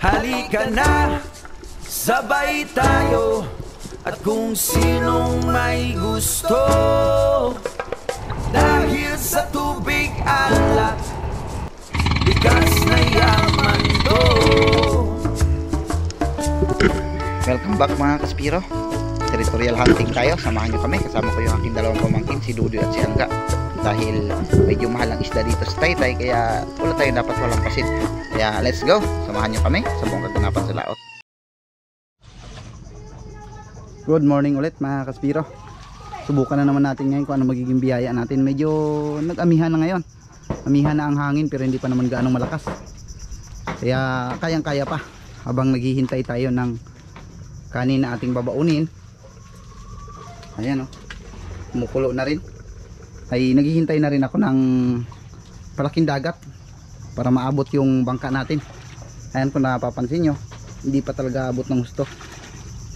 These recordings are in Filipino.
Halika na, sabay tayo. At kung sinong may gusto, dahil sa tubig alak, likas na yaman to. Welcome back mga Kaspiro. Territorial hunting tayo. Samahan nyo kami. Kasama ko yung aking dalawang pamangkin, si Dudoy at si Angga. Dahil medyo mahal ang isda dito sa Taytay, kaya wala tayo dapat walang pasit. Kaya let's go. Samahan nyo kami sa buong kaganapan sa laot. Good morning ulit mga Kaspiro. Subukan na naman natin ngayon kung ano magiging biyaya natin. Medyo nag-amihan na ngayon. Amihan na ang hangin pero hindi pa naman gaanong malakas. Kaya kayang-kaya pa habang naghihintay tayo ng kanin na ating babaunin. Ayan o, kumukulo na rin. Ay naghihintay na rin ako ng palaking dagat para maabot yung bangka natin. Ayan, kung napapansin nyo, hindi pa talaga abot ng gusto.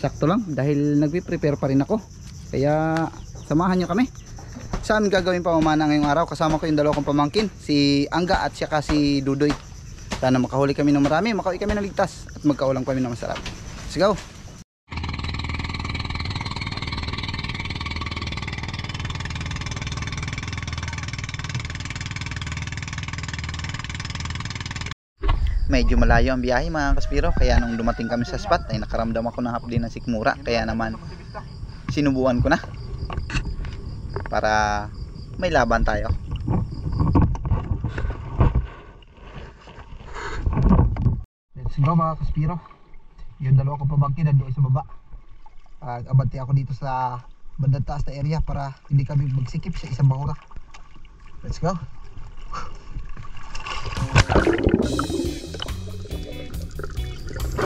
Sakto lang dahil nagpe-prepare pa rin ako. Kaya samahan nyo kami sa aming gagawin pamamana ngayong araw. Kasama ko yung dalawa kong pamangkin, si Angga at saka si Dudoy. Sana makahuli kami ng marami, makauwi kami ng ligtas at magkaulang kami ng masarap. Let's go! Medyo malayo ang biyahe mga Kaspiro, kaya nung dumating kami sa spot ay nakaramdam ako ng hapdi ng sikmura. Kaya naman sinubuan ko na para may laban tayo. Let's go mga Kaspiro. Yung dalawa ko pabangkin nandoon sa baba. Abante ako dito sa bandang taas na area para hindi kami magsikip sa isang bahura. Let's go.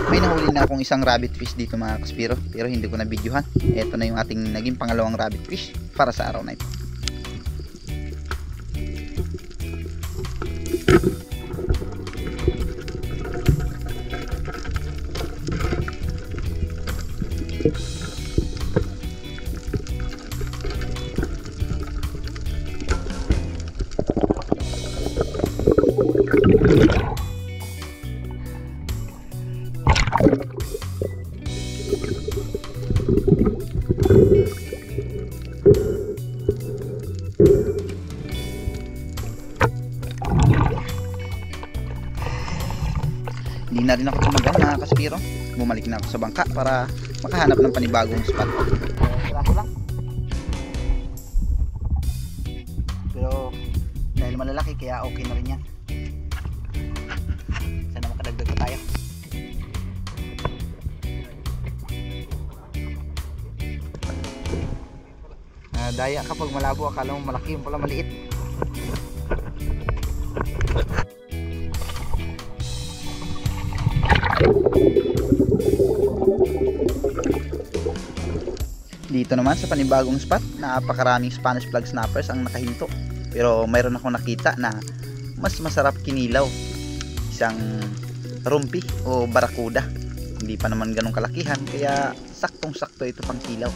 May nahuli na akong isang rabbit fish dito mga Kaspiro, pero hindi ko na videohan. Ito na yung ating naging pangalawang rabbit fish para sa araw na ito. Hindi na rin ako tumagal mga Kaspiro. Bumalik na ako sa bangka para makahanap ng panibagong spot. Ako lang. Pero dahil malalaki kaya okay na rin yan. Sana makadagdag pa tayo. Daya kapag malabo, akala mo malaki, yung pala maliit. Dito naman sa panibagong spot, napakaraming Spanish flag snappers ang nakahinto. Pero mayroon akong nakita na mas masarap kinilaw. Isang rumpi o barakuda. Hindi pa naman ganun kalakihan, kaya saktong sakto ito pang kilaw.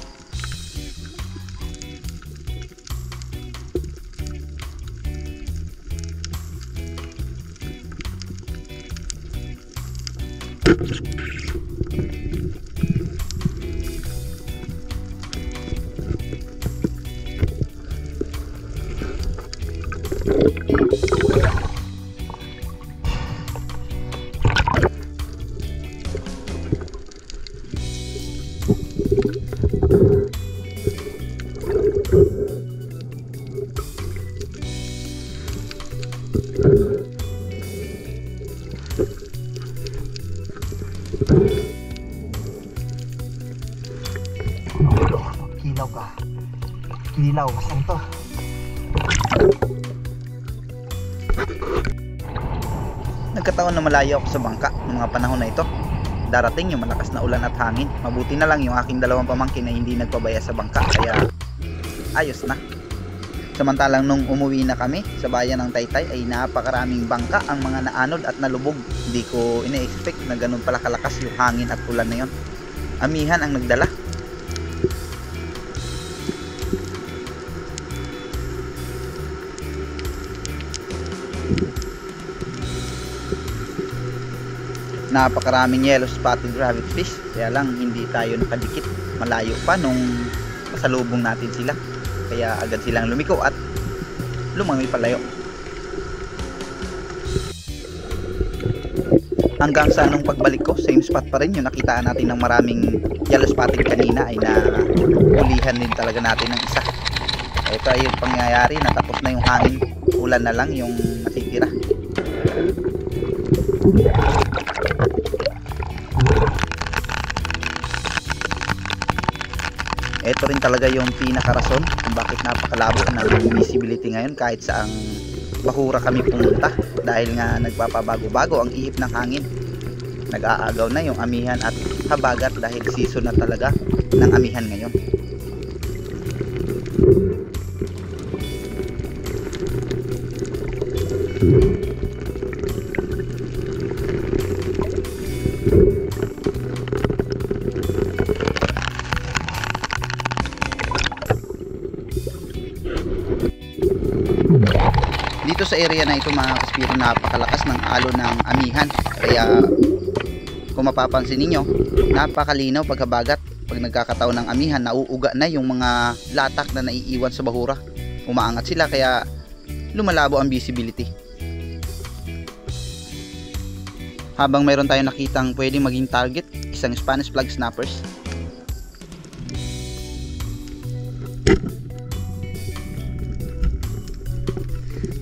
Kilaw ka. Kilaw, saan to? Nagkataon na malayo ako sa bangka ng mga panahon na ito. Darating yung malakas na ulan at hangin. Mabuti na lang yung aking dalawang pamangkin na hindi nagpabaya sa bangka, kaya ayos na. Samantalang nung umuwi na kami sa bayan ng Taytay ay napakaraming bangka ang mga naanod at nalubog. Hindi ko ina-expect na ganun pala kalakas yung hangin at ulan na yon. Amihan ang nagdala. Napakaraming yellow spotted rabbit fish, kaya lang hindi tayo nakadikit, malayo pa nung masalubong natin sila, kaya agad silang lumiko at lumangoy palayo. Hanggang sa nung pagbalik ko, same spot pa rin yung nakitaan natin ng maraming yellow spotted kanina ay nahulihan din talaga natin ng isa. Ito ay yung pangyayari, natapos na yung hangin, ulan na lang yung natitira. Ito rin talaga yung pinakarason kung bakit napakalabo ng visibility ngayon kahit saang bahura kami pumunta, dahil nga nagpapabago-bago ang ihip ng hangin. Nag-aagaw na yung amihan at habagat dahil season na talaga ng amihan ngayon. Dito sa area na ito mga kaspiro, napakalakas ng alon ng amihan, kaya kung mapapansin ninyo, napakalinaw pagkabagat. Pag nagkakataon ng amihan, nauuga na yung mga latak na naiiwan sa bahura. Umaangat sila kaya lumalabo ang visibility. Habang mayroon tayong nakitang pwedeng maging target, isang Spanish flag snappers.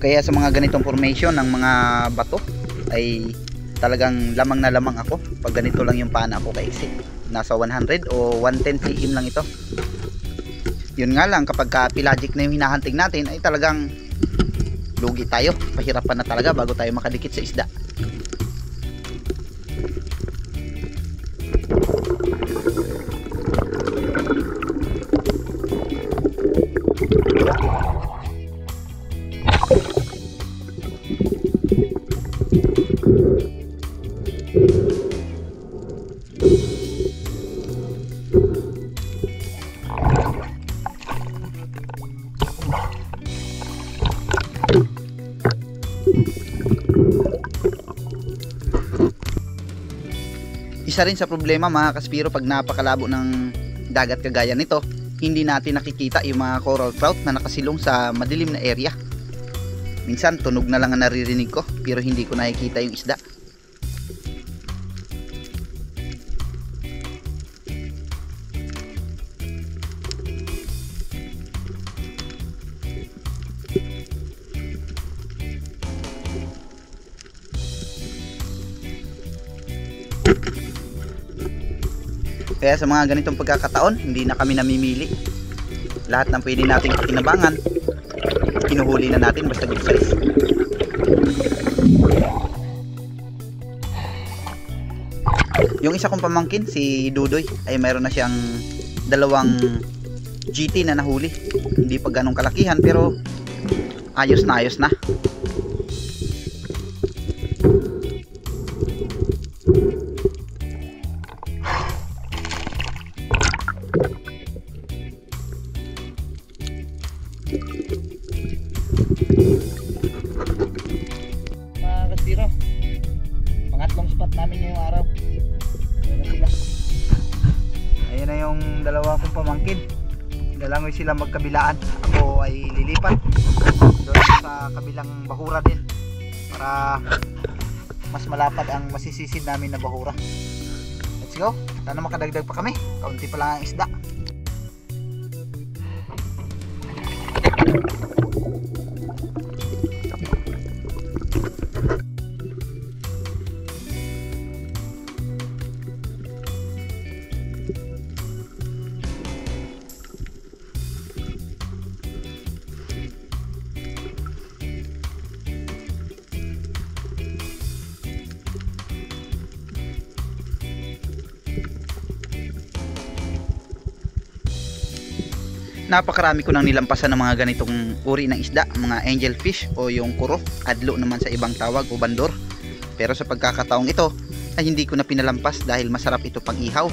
Kaya sa mga ganitong formation ng mga bato ay talagang lamang na lamang ako pag ganito lang yung pana ko kaiksi. Nasa 100 o 110 cm lang ito. Yun nga lang, kapag pelagic na yung hinahanting natin ay talagang lugi tayo. Pahirapan na talaga bago tayo makadikit sa isda. Isa rin sa problema mga kaspiro pag napakalabo ng dagat kagaya nito, hindi natin nakikita yung mga coral trout na nakasilong sa madilim na area. Minsan tunog na lang ang naririnig ko pero hindi ko nakikita yung isda. Kaya sa mga ganitong pagkakataon, hindi na kami namimili. Lahat ng pwede nating pakinabangan, kinuhuli na natin basta good size. Yung isa kong pamangkin, si Dudoy, ay mayroon na siyang 2 GT na nahuli. Hindi pa ganong kalakihan pero ayos na ayos na. Mga kaspiro, pangatlong spot namin ngayong araw. Ayan na sila. Ayan na yung 2 kong pamangkin. Dalangoy sila magkabilaan. Ako ay lilipat doon sa kabilang bahura din para mas malapad ang masisisid namin na bahura. Let's go. Sana makadagdag pa kami. Kaunti pa lang ang isda. Napakarami ko nang nilampasan ng mga ganitong uri ng isda, mga angelfish o yung kuro, adlo naman sa ibang tawag o bandor. Pero sa pagkakataong ito ay hindi ko na pinalampas dahil masarap ito pang ihaw.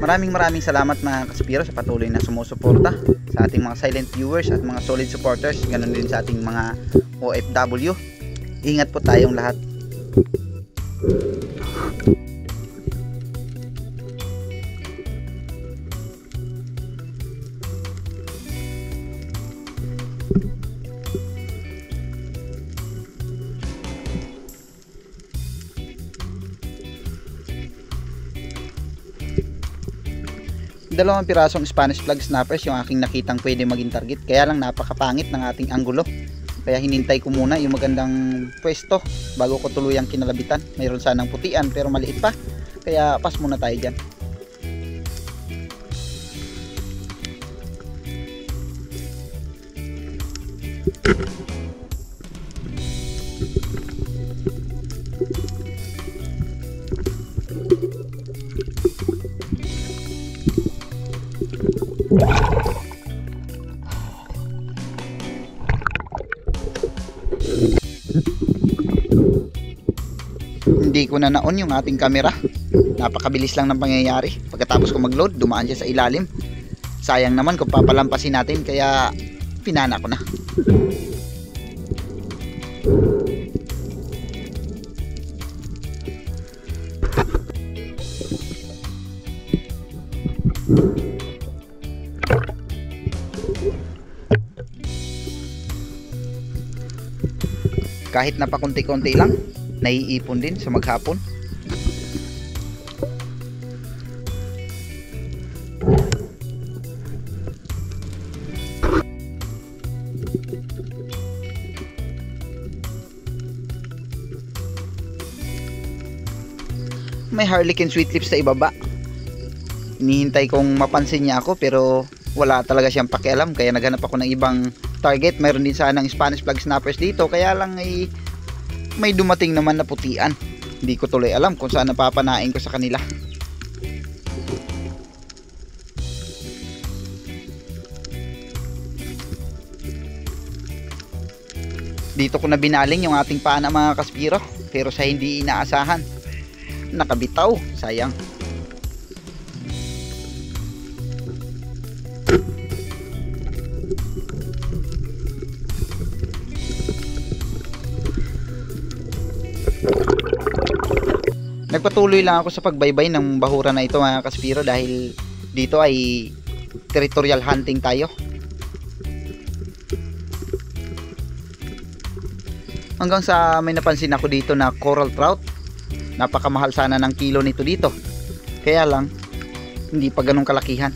Maraming salamat mga Kaspiro sa patuloy na sumusuporta sa ating mga silent viewers at mga solid supporters, ganun din sa ating mga OFW. Ingat po tayong lahat. Dalawang pirasong Spanish flag snappers yung aking nakitang pwede maging target, kaya lang napakapangit ng ating anggulo, kaya hinintay ko muna yung magandang pwesto bago ko tuluyang kinalabitan. Mayroon sanang putian pero maliit pa, kaya pass muna tayo dyan. Hindi ko na naon yung ating camera, napakabilis lang ng pangyayari. Pagkatapos ko mag-load, dumaan siya sa ilalim. Sayang naman kung papalampasin natin, kaya pinana ko na. Kahit napakunti-kunti lang, naiipon din sa maghapon. May harlequin sweet lips sa ibaba. Hinihintay kong mapansin niya ako pero wala talaga siyang pakialam, kaya naghanap ako ng ibang target. Mayroon din sanang Spanish flag snappers dito, kaya lang ay may dumating naman na putian. Hindi ko tuloy alam kung saan napapanain ko sa kanila. Dito ko na binaling yung ating pana mga Kaspiro, pero sa hindi inaasahan, nakabitaw. Sayang. Nagpatuloy lang ako sa pagbaybay ng bahura na ito mga Kaspiro, dahil dito ay territorial hunting tayo. Hanggang sa may napansin ako dito na coral trout. Napakamahal sana ng kilo nito dito, kaya lang hindi pa ganun kalakihan.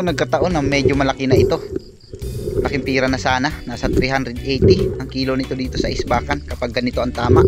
Kung nagkataon na medyo malaki na ito, laking pira na sana. Nasa 380 ang kilo nito dito sa isbakan kapag ganito ang tama.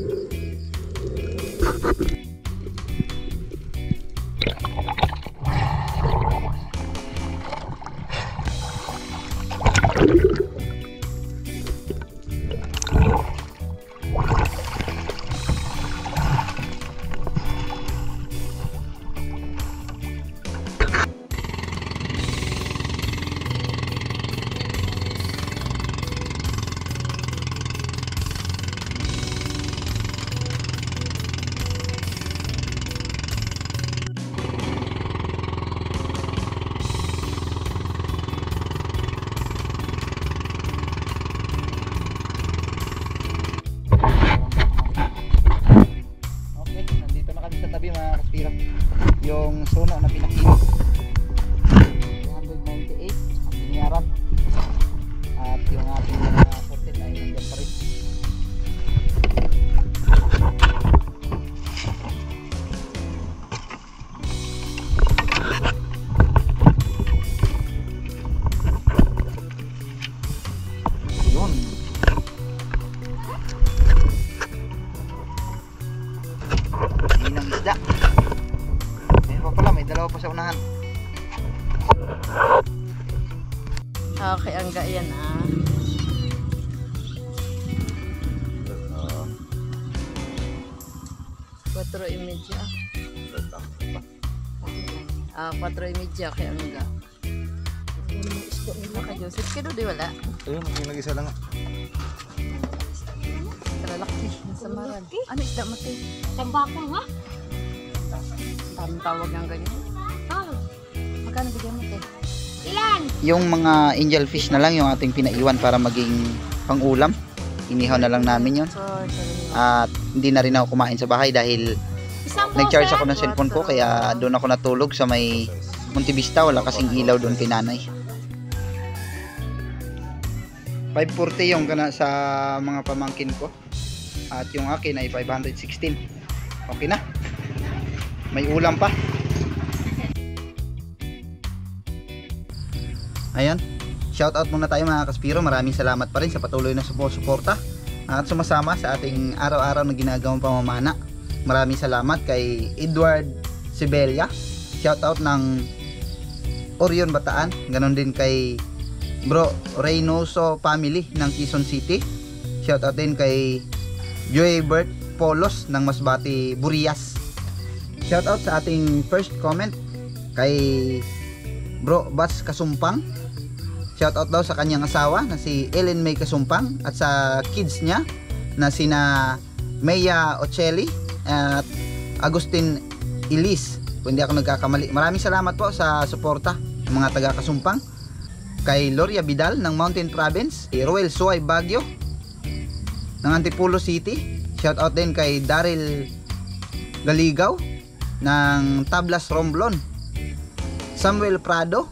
Okay, ang yan ah. Quattro y media. 4:30 kay angga. Isda nila ka Joseph. Kaya doon di wala? Ayun, nag-isa lang. Kalalaki. Nasamaran. Ano isda mo tayo? Tambakol nga? Tamang tawag ng ganyan. Oh, Magkano bigyan mo tayo? ilan? Yung mga angel fish na lang yung ating pinaiwan para maging pang-ulam. Inihaw na lang namin yun. At hindi na rin ako kumain sa bahay dahil Isang nag-charge bote? ako ng cellphone ko kaya doon ako natulog sa may Montevista. Wala kasing ilaw doon kay nanay. 540 yung kana sa mga pamangkin ko. At yung akin ay 516. Okay na. May ulam pa. Ayan. Shoutout muna tayo mga Kaspiro. Maraming salamat pa rin sa patuloy na suporta at sumasama sa ating araw-araw na ginagawang pamamana. Maraming salamat kay Edward Sibelia. Shoutout ng Orion Bataan. Ganon din kay Bro Reynoso family ng Quezon City. Shoutout din kay Joybert Polos ng Masbate Burias. Shoutout sa ating first comment kay Bro Bats Kasumpang. Shoutout daw sa kanyang asawa na si Ellen May Kasumpang at sa kids niya na sina Maya Ocelli at Agustin Ilis. Kung hindi ako nagkakamali. Maraming salamat po sa suporta ng mga taga Kasumpang. Kay Loria Vidal ng Mountain Province, kay Roel Suay Baguio ng Antipolo City. Shoutout din kay Daryl Galigaw ng Tablas Romblon, Samuel Prado,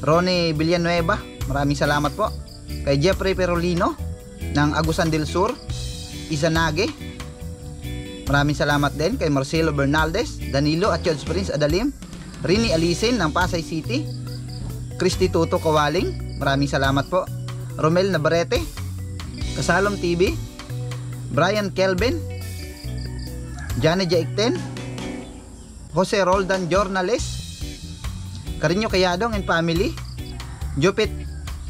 Ronnie Villanueva, maraming salamat po. Kay Jeffrey Perolino ng Agusan del Sur, Isanage, maraming salamat din. Kay Marcelo Bernaldez, Danilo at George Prince Adalim, Rini Alisin ng Pasay City, Christy Tuto Kawaling, maraming salamat po. Romel Navarrete, Kasalom TV, Brian Kelvin, Janet Jaikten, Jose Roldan Jornales, Cariño Kayadong and family, Jupit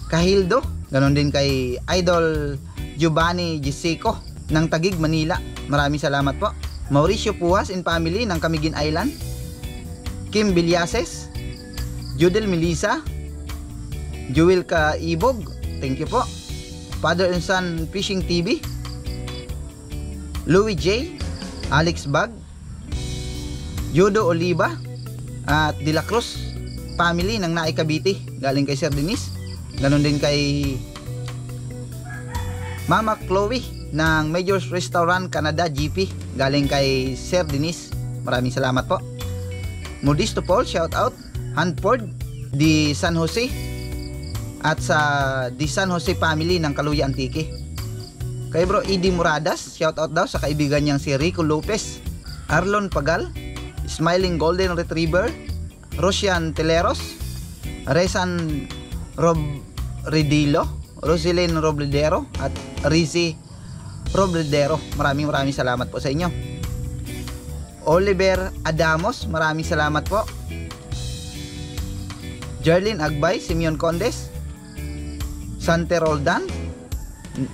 Kahildo, ganon din kay Idol Giovanni Gisico ng Tagig, Manila, maraming salamat po. Mauricio Pujas and family ng Camiguin Island, Kim Vilyases, Judel Melisa, Jewel Kaibog, thank you po. Father and Son Fishing TV, Louis J, Alex Bag, Judo Oliva at De La Cruz family ng Naay Cavite, galing kay Sir Denise. Ganon din kay Mama Chloe ng Major's Restaurant Canada GP, galing kay Sir Denise, maraming salamat po. Modisto Paul, shout out. Hanford di San Jose at sa di San Jose family ng Kaluya Antique. Kay Bro Edie Muradas, shout out daw sa kaibigan niyang si Rico Lopez, Arlon Pagal, Smiling Golden Retriever, Rosian Teleros, Rezan Robredilo, Roselyn Robledero at Rizzy Robledero. Maraming salamat po sa inyo. Oliver Adamos, maraming salamat po. Jerlyn Agbay, Simeon Condes, Sante Roldan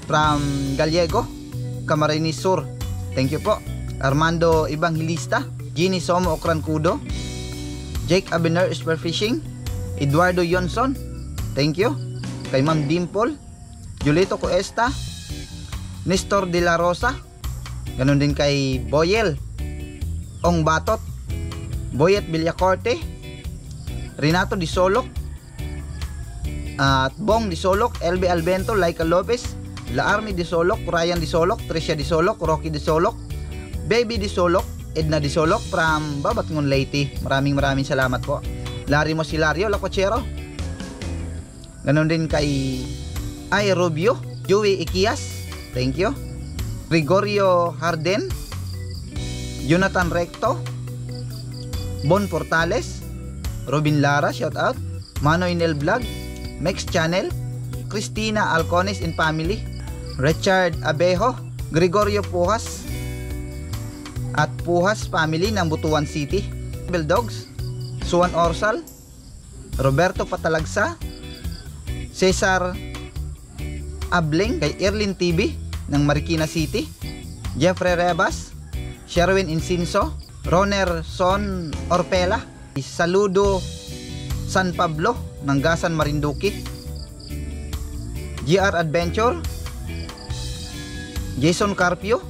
from Gallego, Camarines Sur, thank you po. Armando Evangelista, Ginny Somo Ocrancudo, Jake Abener Spearfishing, Eduardo Yonson, thank you. Kay Ma'am Dimple, Julito Cuesta, Nestor De La Rosa, ganon din kay Boyel Ong Batot, Boyet Villacorte, Renato Di Solok, at Bong Di Solok, LB Albento, Laika Lopez, La Army Di Solok, Ryan Di Solok, Tricia Di Solok, Rocky Di Solok, Baby Di Solok, Edna Di Solok from Babatngon Leyte. Maraming salamat po. Larry Mosilario Lacochero, ganon din kay Ay Rubio, Joey Ikias, thank you. Gregorio Harden, Jonathan Recto, Bon Portales, Robin Lara, shout out. Manoy Nel Vlog, Mex Channel, Christina Alcones and family, Richard Abejo, Gregorio Pujas at Pujas family ng Butuan City, Bell Dogs, Suan Orsal, Roberto Patalagsa, Cesar Abling, kay Erlin TV ng Marikina City, Jeffrey Rebas, Sherwin Insinso, Roner Son Orpela, Saludo San Pablo ng Gasan Marinduque, GR Adventure, Jason Carpio,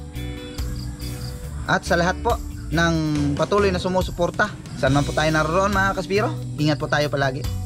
at sa lahat po ng patuloy na sumusuporta saan man po tayo naroon mga Kaspiro, ingat po tayo palagi.